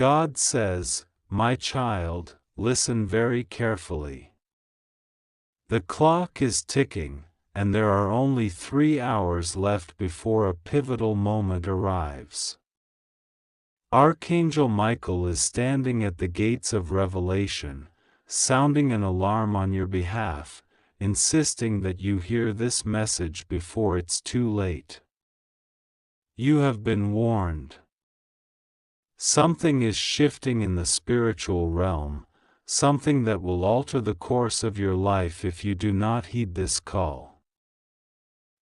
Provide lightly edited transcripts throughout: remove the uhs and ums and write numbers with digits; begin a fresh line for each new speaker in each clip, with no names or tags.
God says, "My child, listen very carefully. The clock is ticking, and there are only 3 hours left before a pivotal moment arrives." Archangel Michael is standing at the gates of revelation, sounding an alarm on your behalf, insisting that you hear this message before it's too late. You have been warned. Something is shifting in the spiritual realm, something that will alter the course of your life if you do not heed this call.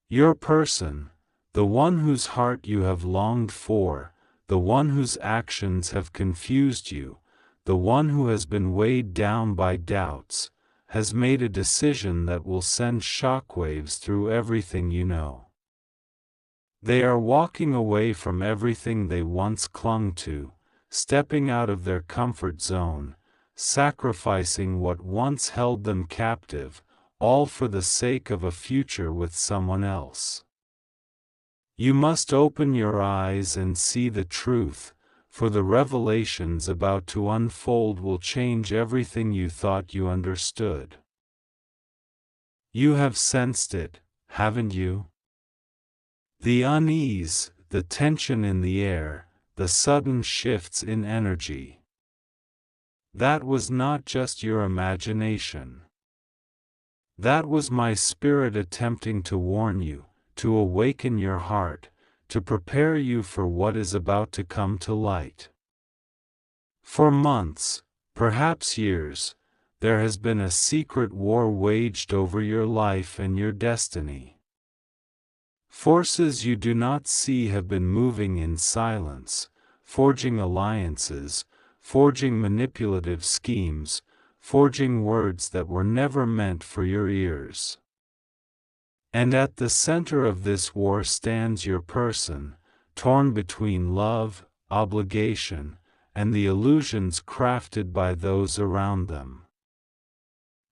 Your person, the one whose heart you have longed for, the one whose actions have confused you, the one who has been weighed down by doubts, has made a decision that will send shockwaves through everything you know. They are walking away from everything they once clung to, stepping out of their comfort zone, sacrificing what once held them captive, all for the sake of a future with someone else. You must open your eyes and see the truth, for the revelations about to unfold will change everything you thought you understood. You have sensed it, haven't you? The unease, the tension in the air, the sudden shifts in energy. That was not just your imagination. That was my spirit attempting to warn you, to awaken your heart, to prepare you for what is about to come to light. For months, perhaps years, there has been a secret war waged over your life and your destiny. Forces you do not see have been moving in silence, forging alliances, forging manipulative schemes, forging words that were never meant for your ears. And at the center of this war stands your person, torn between love, obligation, and the illusions crafted by those around them.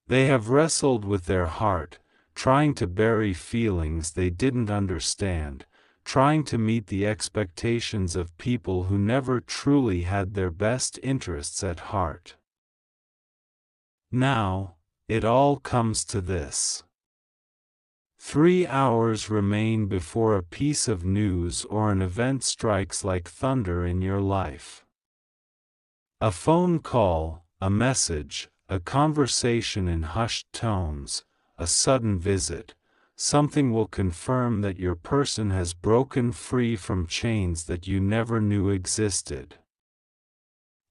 They have wrestled with their heart, trying to bury feelings they didn't understand, trying to meet the expectations of people who never truly had their best interests at heart. Now, it all comes to this. 3 hours remain before a piece of news or an event strikes like thunder in your life. A phone call, a message, a conversation in hushed tones, a sudden visit, something will confirm that your person has broken free from chains that you never knew existed.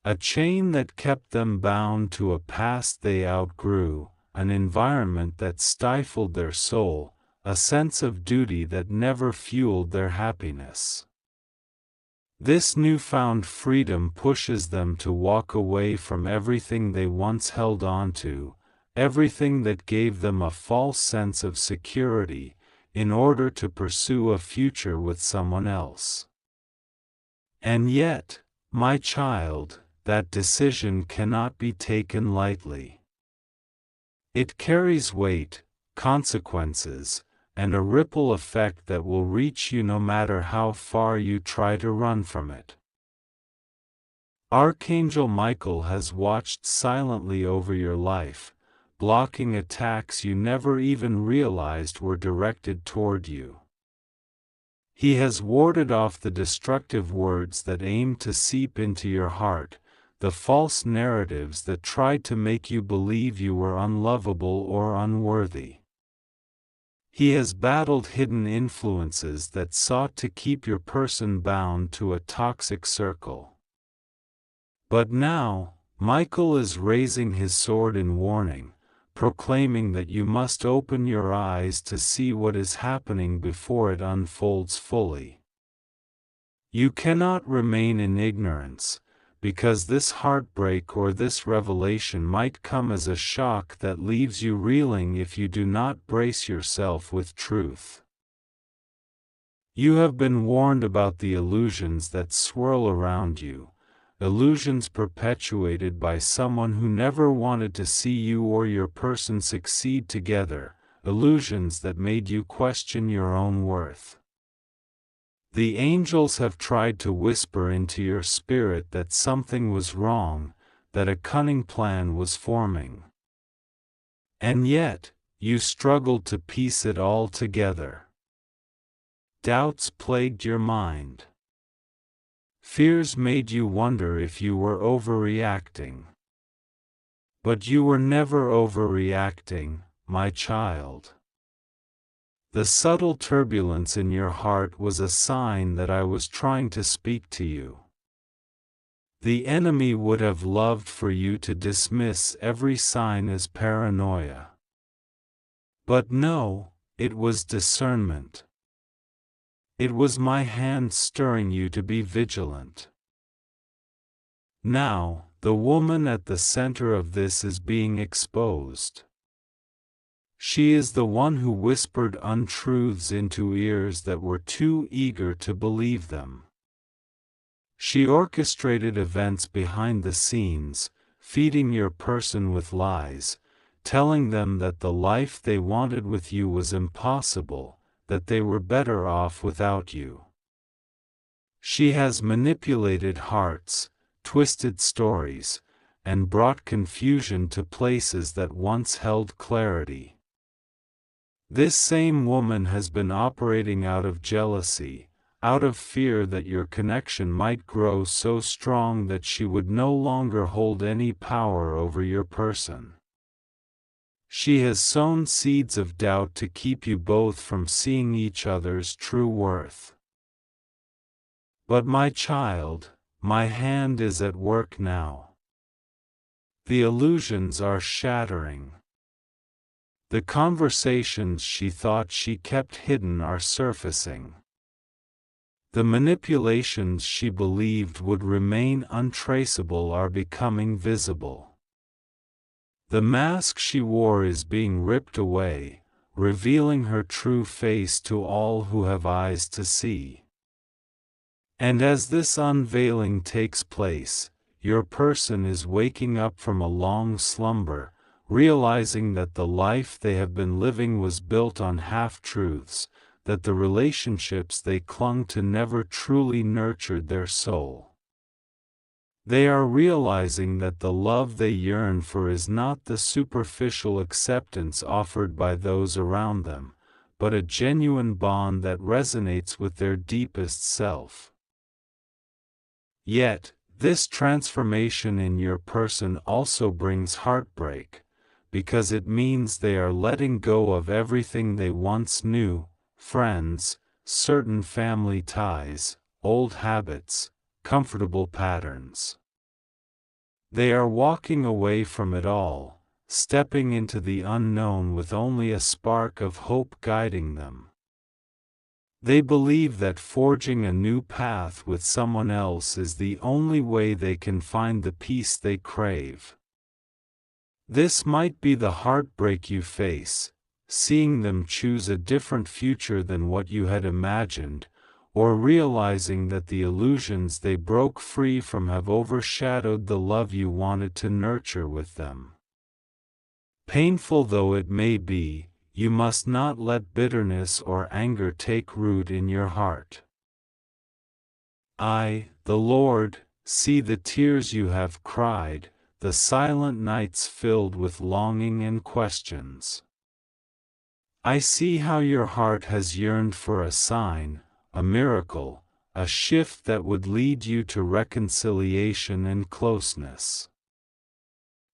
A chain that kept them bound to a past they outgrew, an environment that stifled their soul, a sense of duty that never fueled their happiness. This newfound freedom pushes them to walk away from everything they once held on to, everything that gave them a false sense of security, in order to pursue a future with someone else. And yet, my child, that decision cannot be taken lightly. It carries weight, consequences, and a ripple effect that will reach you no matter how far you try to run from it. Archangel Michael has watched silently over your life, blocking attacks you never even realized were directed toward you. He has warded off the destructive words that aim to seep into your heart, the false narratives that tried to make you believe you were unlovable or unworthy. He has battled hidden influences that sought to keep your person bound to a toxic circle. But now, Michael is raising his sword in warning, proclaiming that you must open your eyes to see what is happening before it unfolds fully. You cannot remain in ignorance, because this heartbreak or this revelation might come as a shock that leaves you reeling if you do not brace yourself with truth. You have been warned about the illusions that swirl around you, illusions perpetuated by someone who never wanted to see you or your person succeed together, illusions that made you question your own worth. The angels have tried to whisper into your spirit that something was wrong, that a cunning plan was forming. And yet, you struggled to piece it all together. Doubts plagued your mind. Fears made you wonder if you were overreacting. But you were never overreacting, my child. The subtle turbulence in your heart was a sign that I was trying to speak to you. The enemy would have loved for you to dismiss every sign as paranoia. But no, it was discernment. It was my hand stirring you to be vigilant. Now, the woman at the center of this is being exposed. She is the one who whispered untruths into ears that were too eager to believe them. She orchestrated events behind the scenes, feeding your person with lies, telling them that the life they wanted with you was impossible, that they were better off without you. She has manipulated hearts, twisted stories, and brought confusion to places that once held clarity. This same woman has been operating out of jealousy, out of fear that your connection might grow so strong that she would no longer hold any power over your person. She has sown seeds of doubt to keep you both from seeing each other's true worth. But my child, my hand is at work now. The illusions are shattering. The conversations she thought she kept hidden are surfacing. The manipulations she believed would remain untraceable are becoming visible. The mask she wore is being ripped away, revealing her true face to all who have eyes to see. And as this unveiling takes place, your person is waking up from a long slumber, realizing that the life they have been living was built on half-truths, that the relationships they clung to never truly nurtured their soul. They are realizing that the love they yearn for is not the superficial acceptance offered by those around them, but a genuine bond that resonates with their deepest self. Yet, this transformation in your person also brings heartbreak, because it means they are letting go of everything they once knew: friends, certain family ties, old habits, comfortable patterns. They are walking away from it all, stepping into the unknown with only a spark of hope guiding them. They believe that forging a new path with someone else is the only way they can find the peace they crave. This might be the heartbreak you face, seeing them choose a different future than what you had imagined, or realizing that the illusions they broke free from have overshadowed the love you wanted to nurture with them. Painful though it may be, you must not let bitterness or anger take root in your heart. I, the Lord, see the tears you have cried, the silent nights filled with longing and questions. I see how your heart has yearned for a sign, a miracle, a shift that would lead you to reconciliation and closeness.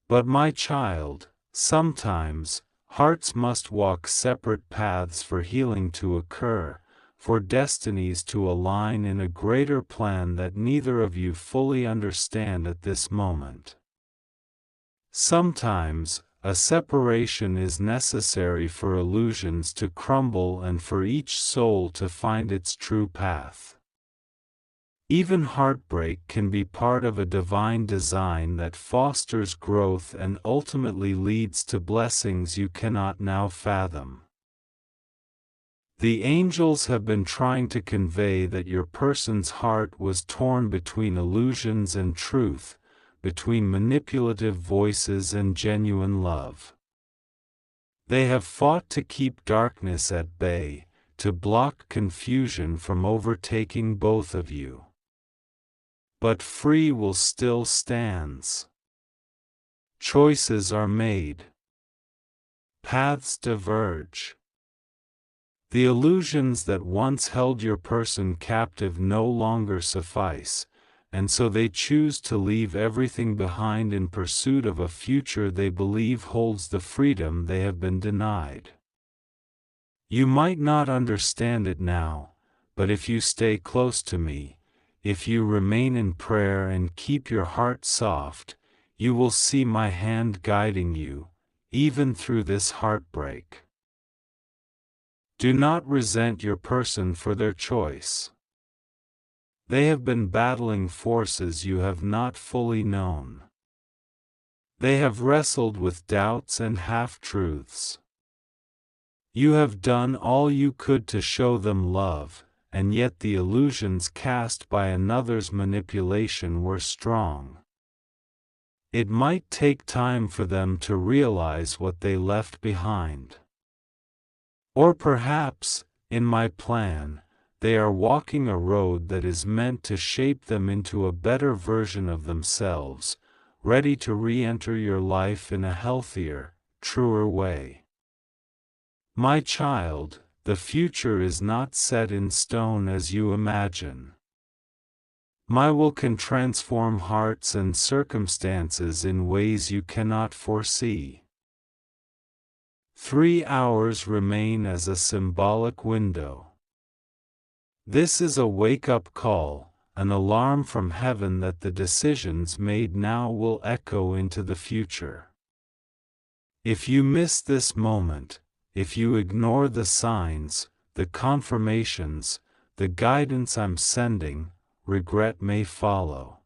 But my child, sometimes, hearts must walk separate paths for healing to occur, for destinies to align in a greater plan that neither of you fully understand at this moment. Sometimes, a separation is necessary for illusions to crumble and for each soul to find its true path. Even heartbreak can be part of a divine design that fosters growth and ultimately leads to blessings you cannot now fathom. The angels have been trying to convey that your person's heart was torn between illusions and truth, between manipulative voices and genuine love. They have fought to keep darkness at bay, to block confusion from overtaking both of you. But free will still stands. Choices are made. Paths diverge. The illusions that once held your person captive no longer suffice, and so they choose to leave everything behind in pursuit of a future they believe holds the freedom they have been denied. You might not understand it now, but if you stay close to me, if you remain in prayer and keep your heart soft, you will see my hand guiding you, even through this heartbreak. Do not resent your person for their choice. They have been battling forces you have not fully known. They have wrestled with doubts and half-truths. You have done all you could to show them love, and yet the illusions cast by another's manipulation were strong. It might take time for them to realize what they left behind. Or perhaps, in my plan, they are walking a road that is meant to shape them into a better version of themselves, ready to re-enter your life in a healthier, truer way. My child, the future is not set in stone as you imagine. My will can transform hearts and circumstances in ways you cannot foresee. 3 hours remain as a symbolic window. This is a wake-up call, an alarm from heaven that the decisions made now will echo into the future. If you miss this moment, if you ignore the signs, the confirmations, the guidance I'm sending, regret may follow.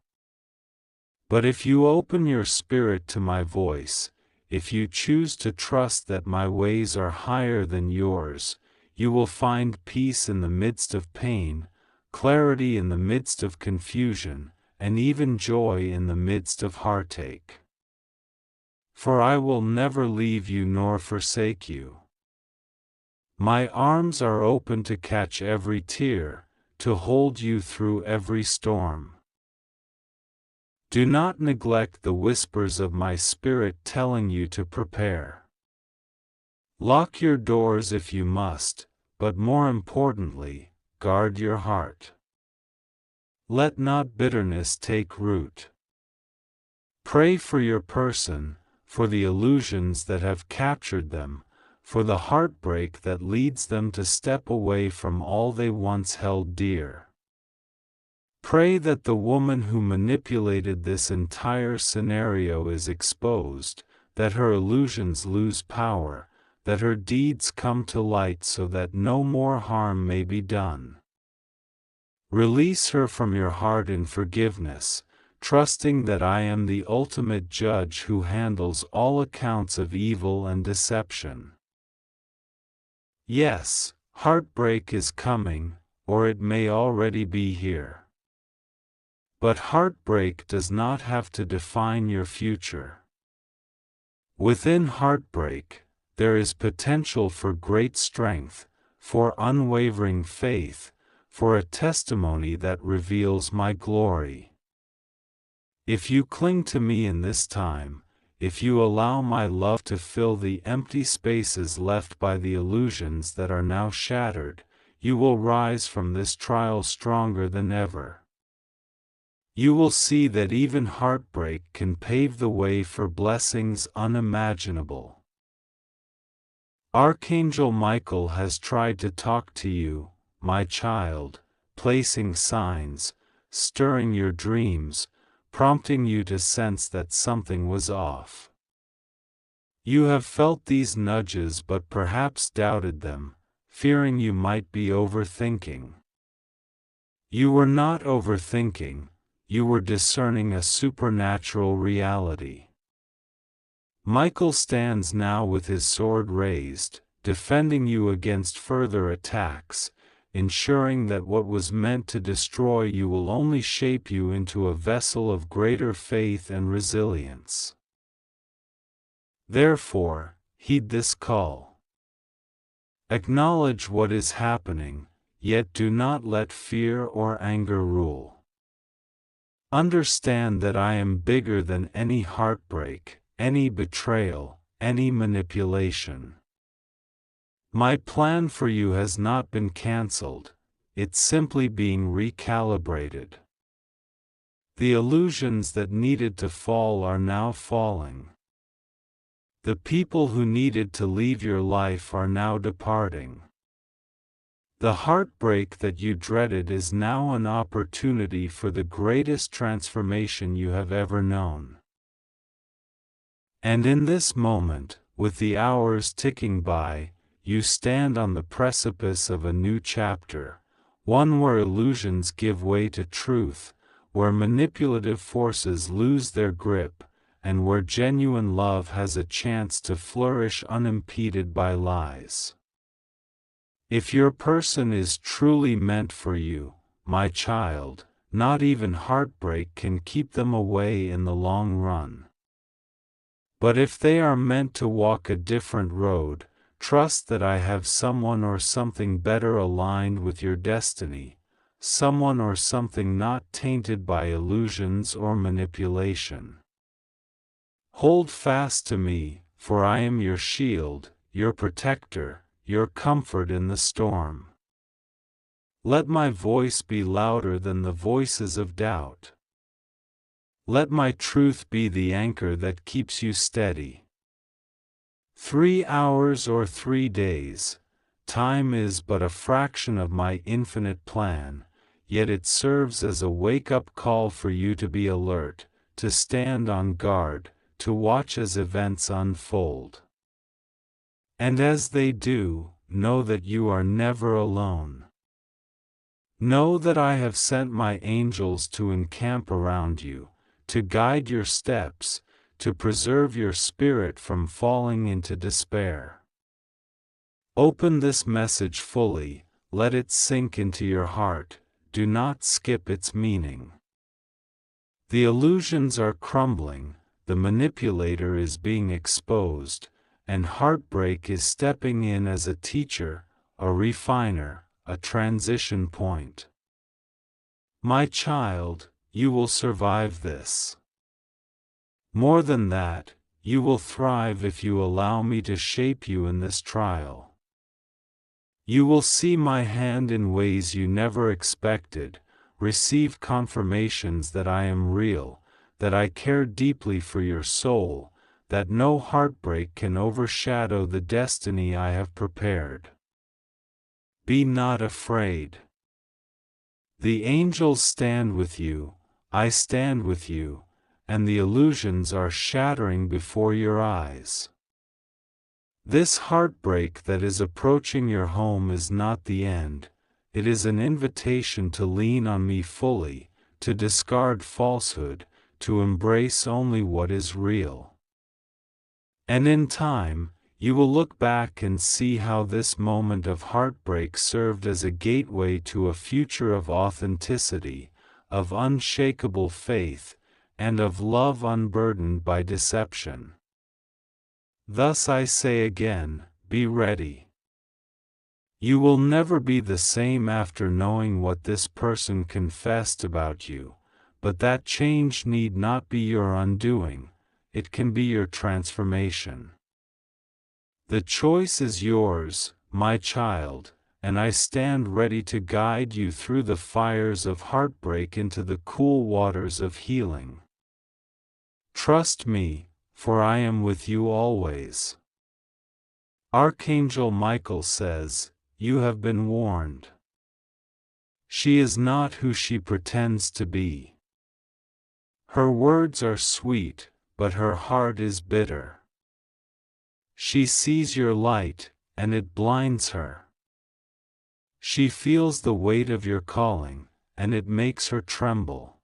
But if you open your spirit to my voice, if you choose to trust that my ways are higher than yours, you will find peace in the midst of pain, clarity in the midst of confusion, and even joy in the midst of heartache. For I will never leave you nor forsake you. My arms are open to catch every tear, to hold you through every storm. Do not neglect the whispers of my spirit telling you to prepare. Lock your doors if you must, but more importantly, guard your heart. Let not bitterness take root. Pray for your person, for the illusions that have captured them, for the heartbreak that leads them to step away from all they once held dear. Pray that the woman who manipulated this entire scenario is exposed, that her illusions lose power, that her deeds come to light so that no more harm may be done. Release her from your heart in forgiveness, trusting that I am the ultimate judge who handles all accounts of evil and deception. Yes, heartbreak is coming, or it may already be here. But heartbreak does not have to define your future. Within heartbreak, there is potential for great strength, for unwavering faith, for a testimony that reveals my glory. If you cling to me in this time, if you allow my love to fill the empty spaces left by the illusions that are now shattered, you will rise from this trial stronger than ever. You will see that even heartbreak can pave the way for blessings unimaginable. Archangel Michael has tried to talk to you, my child, placing signs, stirring your dreams, prompting you to sense that something was off. You have felt these nudges but perhaps doubted them, fearing you might be overthinking. You were not overthinking, you were discerning a supernatural reality. Michael stands now with his sword raised, defending you against further attacks, ensuring that what was meant to destroy you will only shape you into a vessel of greater faith and resilience. Therefore, heed this call. Acknowledge what is happening, yet do not let fear or anger rule. Understand that I am bigger than any heartbreak, any betrayal, any manipulation. My plan for you has not been cancelled, it's simply being recalibrated. The illusions that needed to fall are now falling. The people who needed to leave your life are now departing. The heartbreak that you dreaded is now an opportunity for the greatest transformation you have ever known. And in this moment, with the hours ticking by, you stand on the precipice of a new chapter, one where illusions give way to truth, where manipulative forces lose their grip, and where genuine love has a chance to flourish unimpeded by lies. If your person is truly meant for you, my child, not even heartbreak can keep them away in the long run. But if they are meant to walk a different road, trust that I have someone or something better aligned with your destiny, someone or something not tainted by illusions or manipulation. Hold fast to me, for I am your shield, your protector, your comfort in the storm. Let my voice be louder than the voices of doubt. Let my truth be the anchor that keeps you steady. 3 hours or 3 days, time is but a fraction of my infinite plan, yet it serves as a wake-up call for you to be alert, to stand on guard, to watch as events unfold. And as they do, know that you are never alone. Know that I have sent my angels to encamp around you, to guide your steps, to preserve your spirit from falling into despair. Open this message fully, let it sink into your heart, do not skip its meaning. The illusions are crumbling, the manipulator is being exposed, and heartbreak is stepping in as a teacher, a refiner, a transition point. My child, you will survive this. More than that, you will thrive if you allow me to shape you in this trial. You will see my hand in ways you never expected, receive confirmations that I am real, that I care deeply for your soul, that no heartbreak can overshadow the destiny I have prepared. Be not afraid. The angels stand with you, I stand with you, and the illusions are shattering before your eyes. This heartbreak that is approaching your home is not the end, it is an invitation to lean on me fully, to discard falsehood, to embrace only what is real. And in time, you will look back and see how this moment of heartbreak served as a gateway to a future of authenticity, of unshakable faith, and of love unburdened by deception. Thus I say again, be ready. You will never be the same after knowing what this person confessed about you, but that change need not be your undoing, it can be your transformation. The choice is yours, my child, and I stand ready to guide you through the fires of heartbreak into the cool waters of healing. Trust me, for I am with you always. Archangel Michael says, you have been warned. She is not who she pretends to be. Her words are sweet, but her heart is bitter. She sees your light, and it blinds her. She feels the weight of your calling, and it makes her tremble.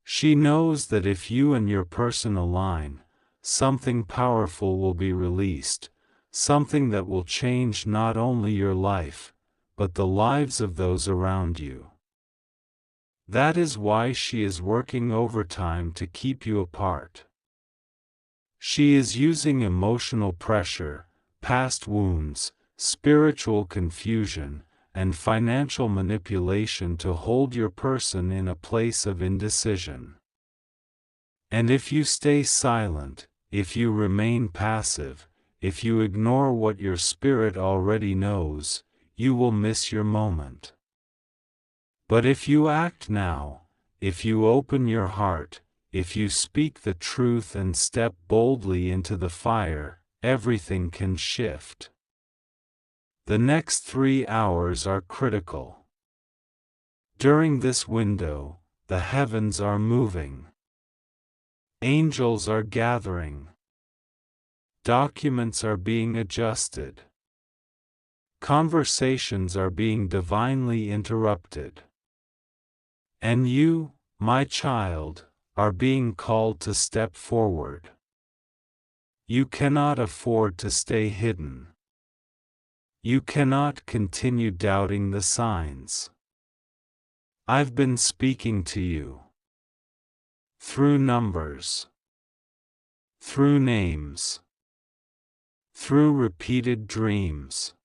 She knows that if you and your person align, something powerful will be released, something that will change not only your life, but the lives of those around you. That is why she is working overtime to keep you apart. She is using emotional pressure, past wounds, spiritual confusion, and financial manipulation to hold your person in a place of indecision. And if you stay silent, if you remain passive, if you ignore what your spirit already knows, you will miss your moment. But if you act now, if you open your heart, if you speak the truth and step boldly into the fire, everything can shift. The next 3 hours are critical. During this window, the heavens are moving. Angels are gathering. Documents are being adjusted. Conversations are being divinely interrupted. And you, my child, are being called to step forward. You cannot afford to stay hidden. You cannot continue doubting the signs. I've been speaking to you. Through numbers. Through names. Through repeated dreams.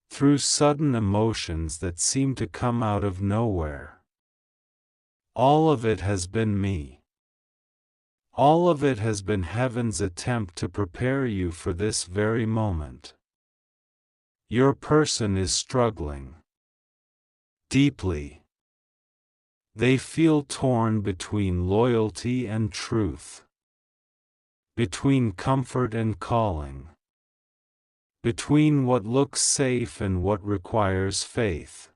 Through sudden emotions that seem to come out of nowhere. All of it has been me. All of it has been heaven's attempt to prepare you for this very moment. Your person is struggling. Deeply. They feel torn between loyalty and truth. Between comfort and calling. Between what looks safe and what requires faith.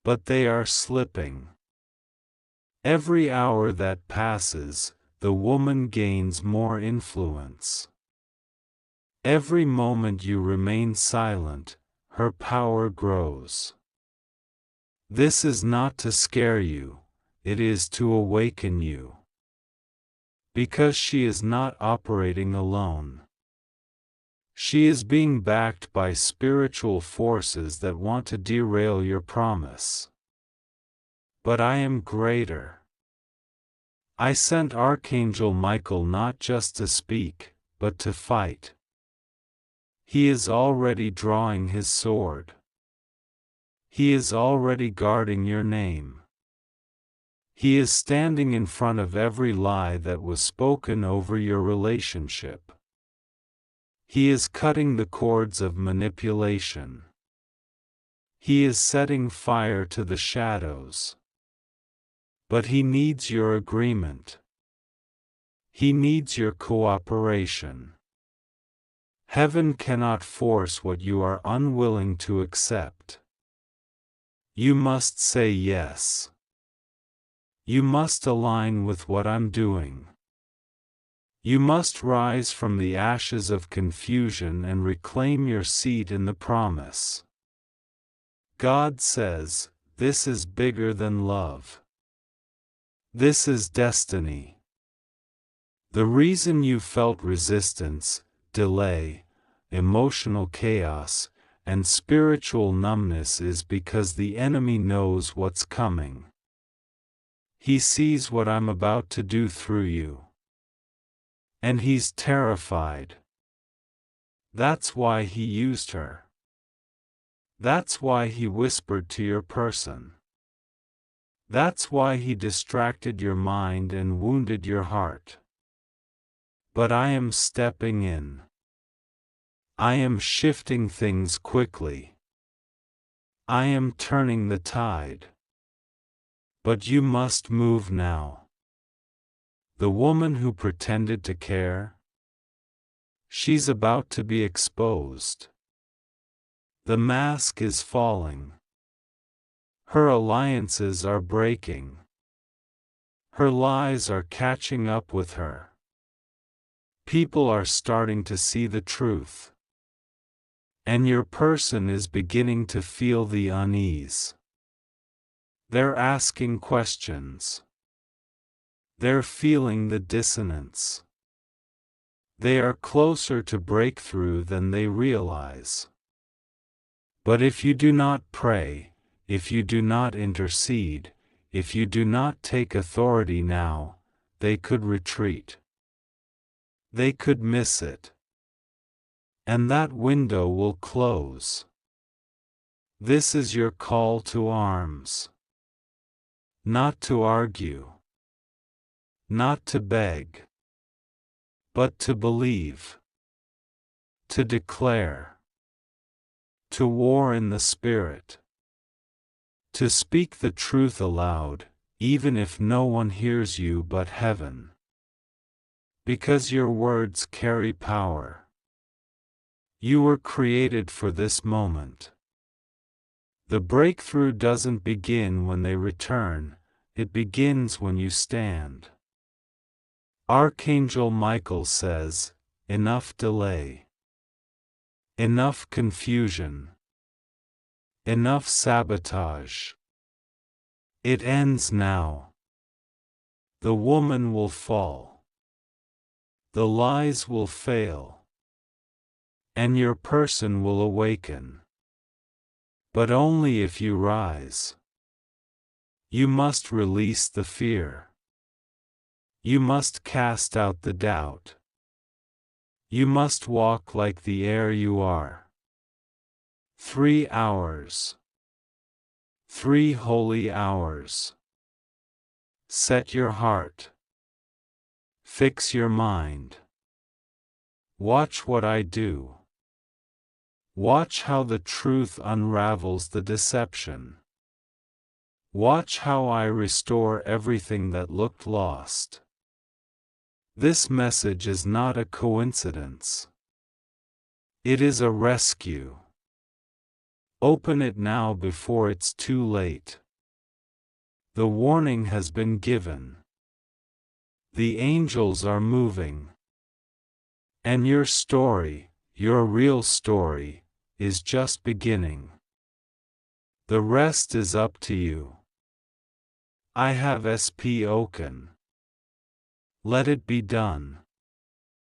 But they are slipping. Every hour that passes, the woman gains more influence. Every moment you remain silent, her power grows. This is not to scare you, it is to awaken you. Because she is not operating alone. She is being backed by spiritual forces that want to derail your promise. But I am greater. I sent Archangel Michael not just to speak, but to fight. He is already drawing his sword. He is already guarding your name. He is standing in front of every lie that was spoken over your relationship. He is cutting the cords of manipulation. He is setting fire to the shadows. But he needs your agreement. He needs your cooperation. Heaven cannot force what you are unwilling to accept. You must say yes. You must align with what I'm doing. You must rise from the ashes of confusion and reclaim your seat in the promise. God says, this is bigger than love. This is destiny. The reason you felt resistance, delay, emotional chaos, and spiritual numbness is because the enemy knows what's coming. He sees what I'm about to do through you. And he's terrified. That's why he used her. That's why he whispered to your person. That's why he distracted your mind and wounded your heart. But I am stepping in. I am shifting things quickly. I am turning the tide. But you must move now. The woman who pretended to care? She's about to be exposed. The mask is falling. Her alliances are breaking. Her lies are catching up with her. People are starting to see the truth. And your person is beginning to feel the unease. They're asking questions. They're feeling the dissonance. They are closer to breakthrough than they realize. But if you do not pray, if you do not intercede, if you do not take authority now, they could retreat. They could miss it. and that window will close. This is your call to arms. Not to argue. Not to beg. But to believe. To declare. To war in the Spirit. To speak the truth aloud, even if no one hears you but heaven. Because your words carry power. You were created for this moment. The breakthrough doesn't begin when they return, it begins when you stand. Archangel Michael says, enough delay. Enough confusion. Enough sabotage. It ends now. The woman will fall. The lies will fail. And your person will awaken. But only if you rise. You must release the fear. You must cast out the doubt. You must walk like the air you are. 3 hours. 3 holy hours. Set your heart. Fix your mind. Watch what I do. Watch how the truth unravels the deception. Watch how I restore everything that looked lost. This message is not a coincidence. It is a rescue. Open it now before it's too late. The warning has been given. The angels are moving. And your story, your real story, is just beginning. The rest is up to you. I have spoken. Let it be done.